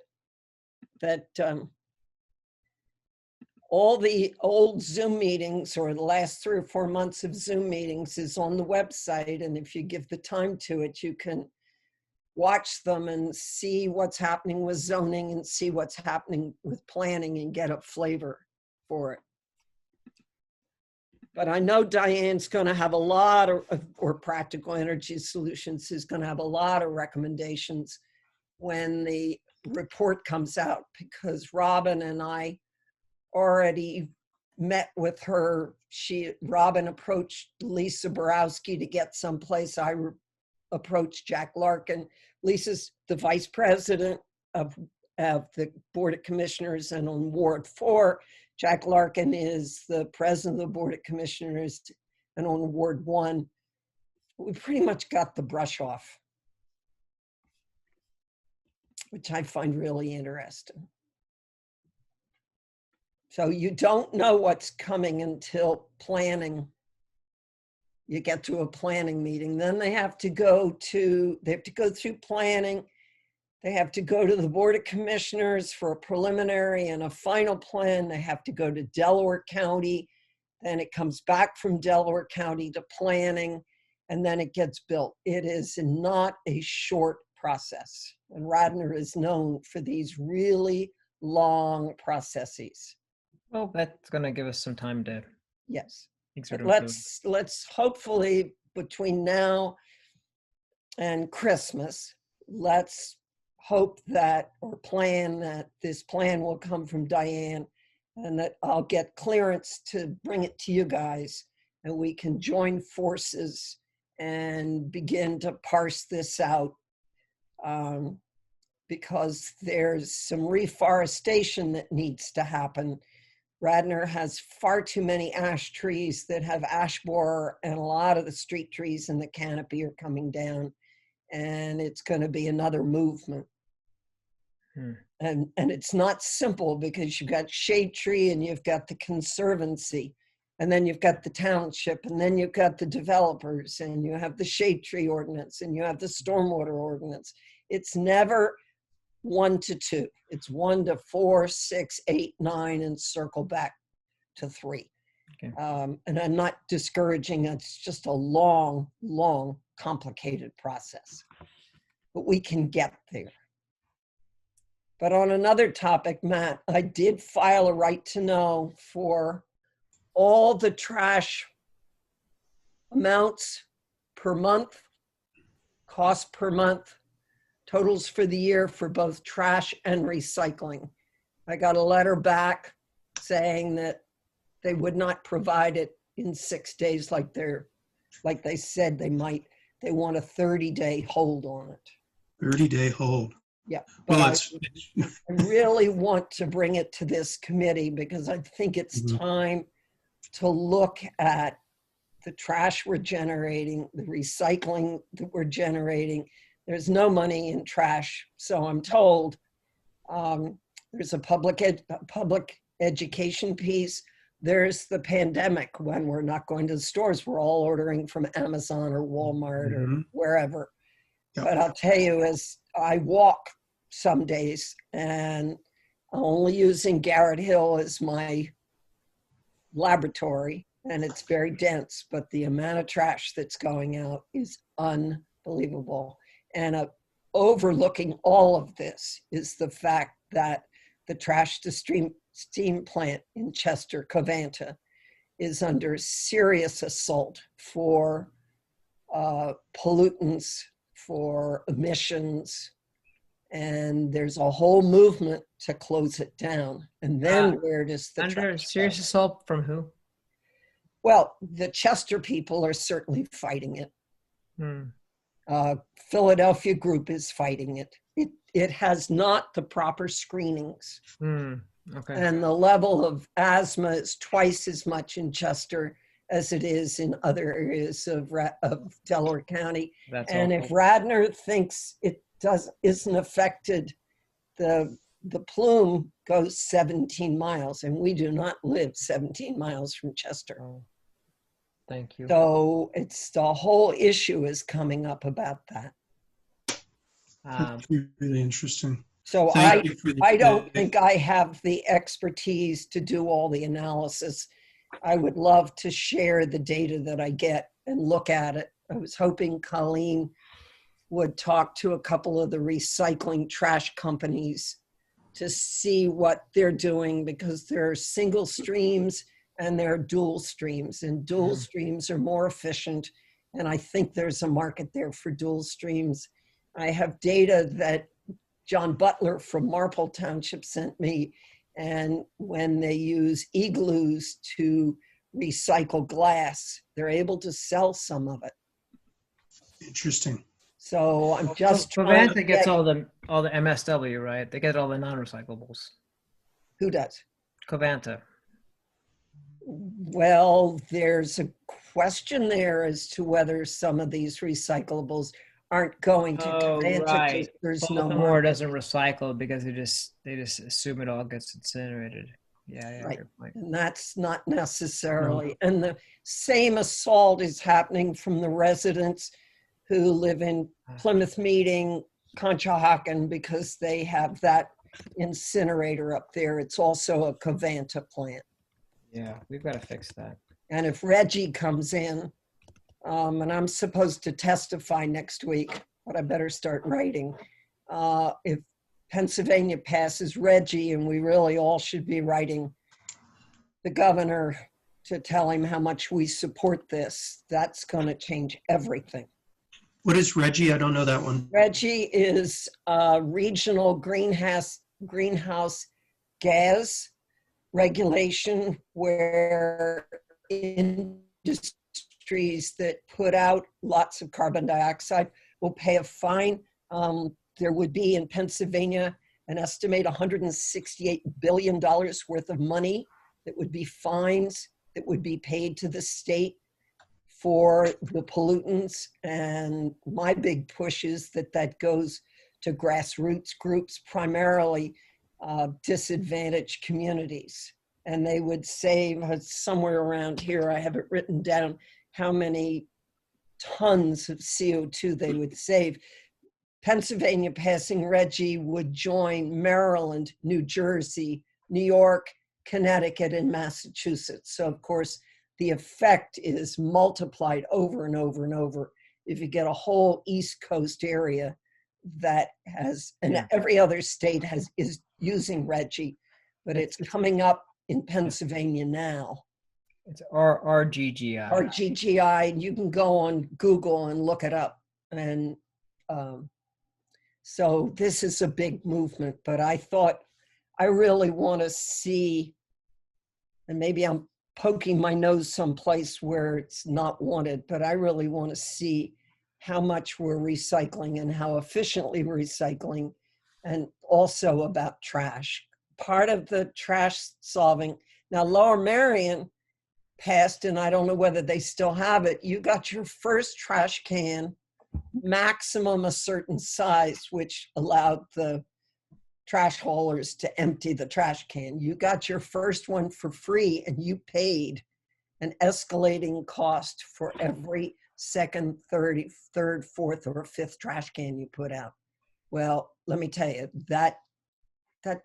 all the old Zoom meetings or the last 3 or 4 months of Zoom meetings is on the website. And if you give the time to it, you can watch them and see what's happening with zoning and see what's happening with planning and get a flavor for it. But I know Diane's going to have a lot of, or Practical Energy Solutions is going to have a lot of recommendations when the report comes out, because Robin and I already met with her. Robin approached Lisa Borowski to get someplace. I approached Jack Larkin. Lisa's the vice president of the Board of Commissioners and on Ward 4. Jack Larkin is the president of the Board of Commissioners and on Ward 1. We pretty much got the brush off, which I find really interesting. So you don't know what's coming until planning. You get to a planning meeting, then they have to go through planning. They have to go to the Board of Commissioners for a preliminary and a final plan. They have to go to Delaware County. Then it comes back from Delaware County to planning, and then it gets built. It is not a short process. And Radnor is known for these really long processes. Well, that's going to give us some time to. Yes. Sort of let's hopefully between now and Christmas, let's hope that, or plan that this plan will come from Diane and that I'll get clearance to bring it to you guys and we can join forces and begin to parse this out, because there's some reforestation that needs to happen. Radnor has far too many ash trees that have ash borer, and a lot of the street trees in the canopy are coming down, and it's going to be another movement. And it's not simple, because you've got shade tree and you've got the conservancy, and then you've got the township, and then you've got the developers, and you have the shade tree ordinance, and you have the stormwater ordinance. It's never 1 to 2. It's 1 to 4, 6, 8, 9, and circle back to 3. Okay. And I'm not discouraging. It's just a long, long, complicated process. But we can get there. But on another topic, Matt, I did file a right to know for all the trash amounts per month, cost per month, totals for the year for both trash and recycling. I got a letter back saying that they would not provide it in 6 days like they said they might. They want a 30-day hold on it. 30-day hold. Yeah. Well, I really want to bring it to this committee, because I think it's time to look at the trash we're generating, the recycling that we're generating. There's no money in trash, so I'm told. There's a public education piece. There's the pandemic, when we're not going to the stores. We're all ordering from Amazon or Walmart or wherever. Yep. But I'll tell you, as I walk some days, and I'm only using Garrett Hill as my laboratory, and it's very dense, but the amount of trash that's going out is unbelievable. And overlooking all of this is the fact that the trash to steam plant in Chester, Covanta, is under serious assault for pollutants, for emissions, and there's a whole movement to close it down. And then where does the under serious assault from who? Well, the Chester people are certainly fighting it. Philadelphia group is fighting it. It has not the proper screenings. Okay. And the level of asthma is twice as much in Chester as it is in other areas of Delaware County. That's And awful. if Radnor thinks it isn't affected, the plume goes 17 miles, and we do not live 17 miles from Chester. Oh, thank you. So it's the whole issue is coming up about that. Um, That's really interesting. So Thank you for the- I don't think I have the expertise to do all the analysis. I would love to share the data that I get and look at it. I was hoping Colleen would talk to a couple of the recycling trash companies to see what they're doing, because there are single streams and there are dual streams, and dual streams are more efficient. And I think there's a market there for dual streams. I have data that John Butler from Marple Township sent me, and when they use igloos to recycle glass, they're able to sell some of it. Interesting. So I'm just trying to Covanta gets all the MSW, right? They get all the non-recyclables. Who does? Covanta. Well, there's a question there as to whether some of these recyclables aren't going to Covanta because there's no Baltimore more. doesn't recycle because they just assume it all gets incinerated. Yeah, Right. good point. And that's not necessarily. And the same assault is happening from the residents who live in Plymouth Meeting, Conshohocken, because they have that incinerator up there. It's also a Covanta plant. Yeah, we've got to fix that. And if Reggie comes in, and I'm supposed to testify next week, but I better start writing. If Pennsylvania passes Reggie, and we really all should be writing the governor to tell him how much we support this, that's going to change everything. What is Reggie? I don't know that one. Reggie is a regional greenhouse gas regulation where industries that put out lots of carbon dioxide will pay a fine. There would be in Pennsylvania an estimate $168 billion worth of money that would be fines that would be paid to the state for the pollutants. And my big push is that goes to grassroots groups, primarily disadvantaged communities. And they would save somewhere around here, I have it written down, how many tons of CO2 they would save. Pennsylvania passing Reggie would join Maryland, New Jersey, New York, Connecticut, and Massachusetts. So of course, the effect is multiplied over and over and over if you get a whole East Coast area that has, and every other state is using Reggie, but it's coming up in Pennsylvania now. It's RGGI. RGGI, and you can go on Google and look it up. And so this is a big movement, but I thought I really want to see, and maybe I'm poking my nose someplace where it's not wanted, but I really want to see how much we're recycling and how efficiently we're recycling, and also about trash. Part of the trash solving, now Lower Merion passed, and I don't know whether they still have it, you got your first trash can, maximum a certain size, which allowed the trash haulers to empty the trash can. You got your first one for free, and you paid an escalating cost for every second, third, fourth, or fifth trash can you put out. Well, let me tell you, that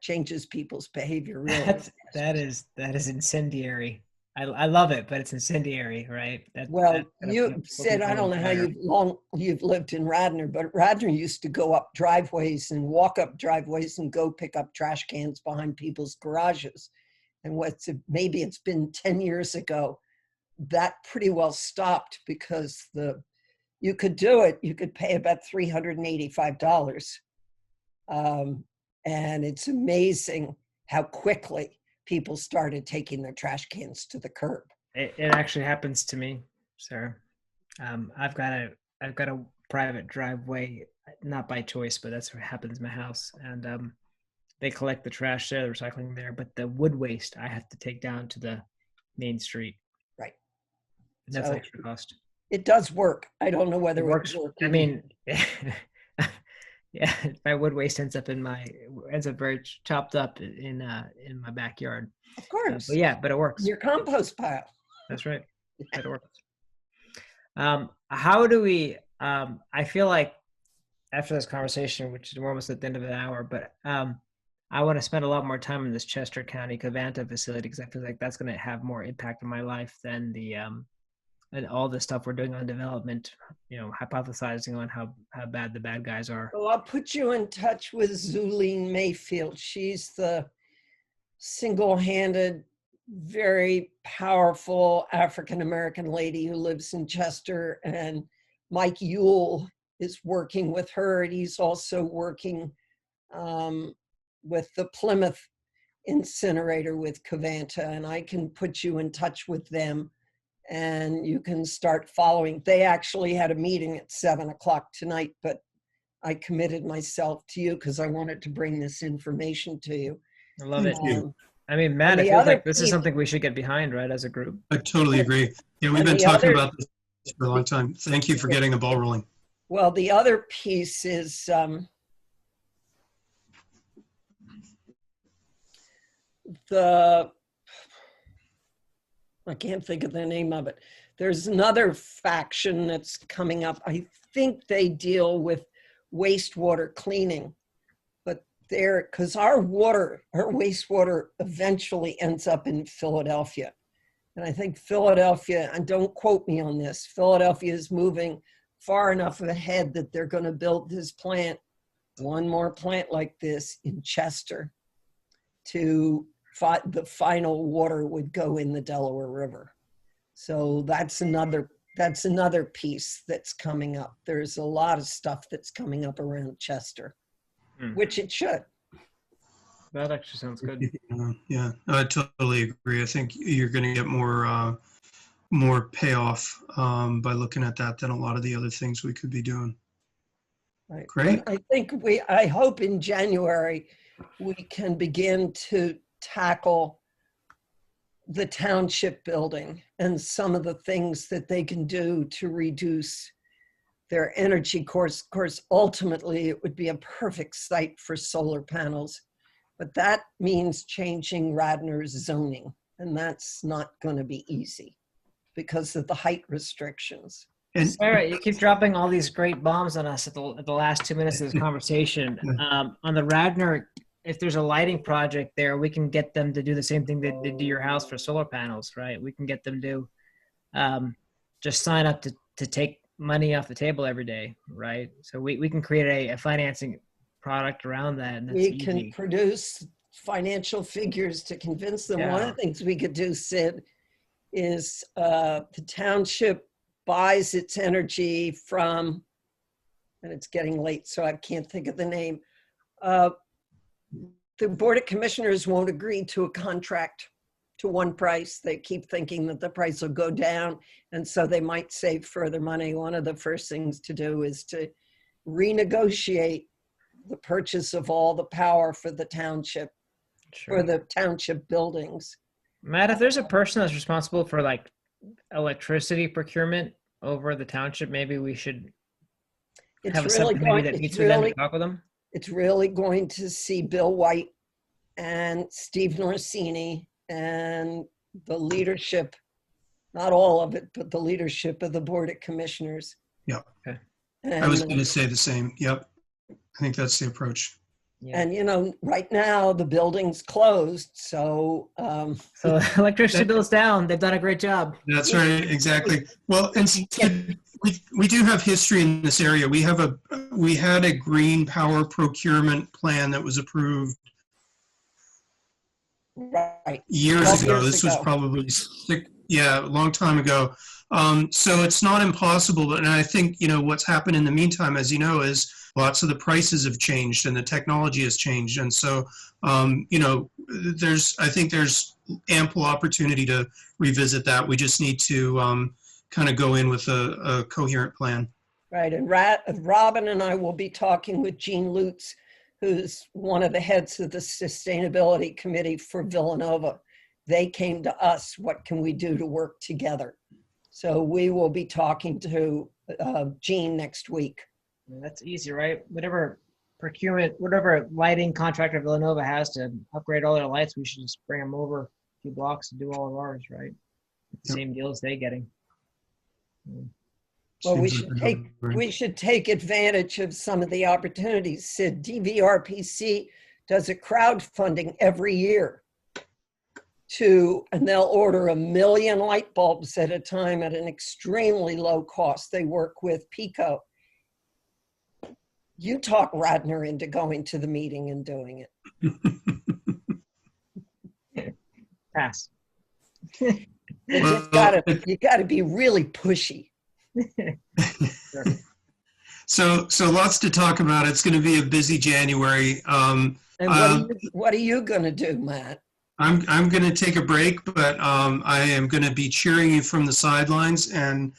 changes people's behavior really. That is incendiary. I love it, but it's incendiary, right? You said, I don't know how long you've lived in Radnor, but Radnor used to go up driveways and walk up driveways and go pick up trash cans behind people's garages. And maybe it's been 10 years ago, that pretty well stopped because you could do it. You could pay about $385. And it's amazing how quickly people started taking their trash cans to the curb. It actually happens to me, sir. I've got a private driveway, not by choice, but that's what happens in my house. And they collect the trash there, the recycling there, but the wood waste I have to take down to the main street. Right. That's So extra cost. it does work. I don't know whether It works. it works. I mean, yeah, my wood waste ends up very chopped up in my backyard. Of course. But it works. Your compost pile. That's right. But it works. How do we? I feel like after this conversation, which is almost at the end of an hour, but I want to spend a lot more time in this Chester County Covanta facility because I feel like that's going to have more impact on my life than the and all the stuff we're doing on development. Hypothesizing on how bad the bad guys are. Well, I'll put you in touch with Zuline Mayfield. She's the single-handed, very powerful African-American lady who lives in Chester, and Mike Yule is working with her, and he's also working with the Plymouth incinerator with Covanta, and I can put you in touch with them and you can start following. They actually had a meeting at 7:00 tonight, but I committed myself to you because I wanted to bring this information to you. I love it. you. I mean, Matt, And it the feels other like this is piece- something we should get behind, right, as a group. I totally agree. Yeah, we've And been the talking other- about this for a long time. Thank you for getting the ball rolling. Well, the other piece is I can't think of the name of it. There's another faction that's coming up. I think they deal with wastewater cleaning, but because our wastewater eventually ends up in Philadelphia. And I think Philadelphia, and don't quote me on this, Philadelphia is moving far enough ahead that they're going to build this plant, one more plant like this in Chester, to the final water would go in the Delaware River. So that's another piece that's coming up. There's a lot of stuff that's coming up around Chester, which it should. That actually sounds good. Yeah, I totally agree. I think you're going to get more payoff by looking at that than a lot of the other things we could be doing. Right. Great. I think I hope in January we can begin to tackle the township building and some of the things that they can do to reduce their energy course. Of course, ultimately it would be a perfect site for solar panels, but that means changing Radnor's zoning, and that's not going to be easy because of the height restrictions. And Sarah, you keep dropping all these great bombs on us at the last 2 minutes of this conversation. On the Radnor, if there's a lighting project there, we can get them to do the same thing they did to your house for solar panels, right? We can get them to just sign up to take money off the table every day, right? So we can create a financing product around that. And that's We easy. can produce financial figures to convince them. One of the things we could do, Sid, is the township buys its energy from, and it's getting late, so I can't think of the name. The Board of Commissioners won't agree to a contract to one price. They keep thinking that the price will go down, and so they might save further money. One of the first things to do is to renegotiate the purchase of all the power for the township, for the township buildings. Matt, if there's a person that's responsible for like electricity procurement over the township, maybe we should have a subcommittee that meets with them and talk with them. It's really going to see Bill White and Steve Norsini and the leadership, not all of it, but the leadership of the Board of Commissioners. Yep. Okay. I was going to say the same. Yep. I think that's the approach. Yeah. And, right now the building's closed. So, So electricity bills down. They've done a great job. That's right. Exactly. Well, and we do have history in this area. We had a green power procurement plan that was approved right. years ago. Years This was ago. probably a long time ago. So it's not impossible, but I think, what's happened in the meantime, as you know, is lots of the prices have changed and the technology has changed. And so, I think there's ample opportunity to revisit that. We just need to kind of go in with a coherent plan. Right. And Robin and I will be talking with Jean Lutz, who's one of the heads of the Sustainability Committee for Villanova. They came to us, what can we do to work together? So we will be talking to Jean next week. That's easy, right? Whatever procurement, whatever lighting contractor Villanova has to upgrade all their lights, we should just bring them over a few blocks to do all of ours, right? The same deal as they getting. Well, we Seems should like a take no-brainer. we should take advantage of some of the opportunities. Sid, DVRPC does a crowdfunding every year and they'll order 1 million light bulbs at a time at an extremely low cost. They work with Pico. You talk Radnor into going to the meeting and doing it. Pass. You Well, gotta be really pushy. So lots to talk about. It's going to be a busy January. And what are you gonna do, Matt? I'm going to take a break, but I am going to be cheering you from the sidelines, and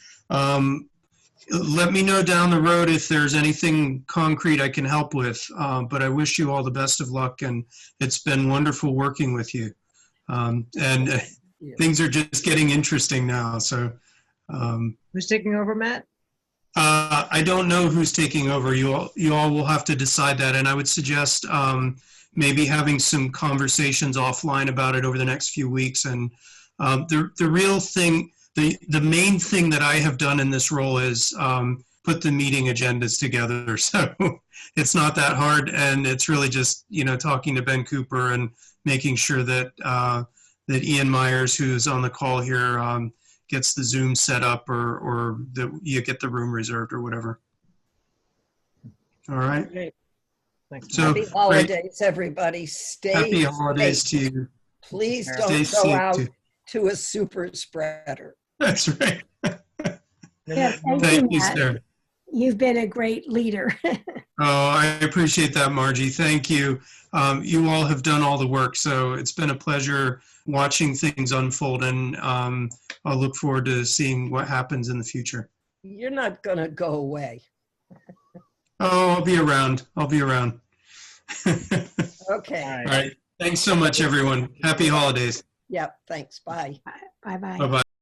let me know down the road if there's anything concrete I can help with. But I wish you all the best of luck, and it's been wonderful working with you. Things are just getting interesting now. So, Who's taking over, Matt? I don't know who's taking over. You all will have to decide that, and I would suggest maybe having some conversations offline about it over the next few weeks. And the real thing, the main thing that I have done in this role is put the meeting agendas together. So it's not that hard, and it's really just talking to Ben Cooper and making sure that that Ian Myers, who's on the call here, gets the Zoom set up, or that you get the room reserved or whatever. All right. Great. Thanks. So Happy holidays, everybody. Stay happy safe. holidays to you. Please Stay don't go safe, out too. to a super spreader. That's right. Yeah, Thank you, Matt. sir. You've been a great leader. Oh, I appreciate that, Margie. Thank you. You all have done all the work, so it's been a pleasure watching things unfold, and I'll look forward to seeing what happens in the future. You're not gonna go away. Oh, I'll be around. I'll be around. Okay. All All right. right. Thanks so much, everyone. Happy holidays. Yep. Thanks. Bye. Bye-bye. Bye-bye.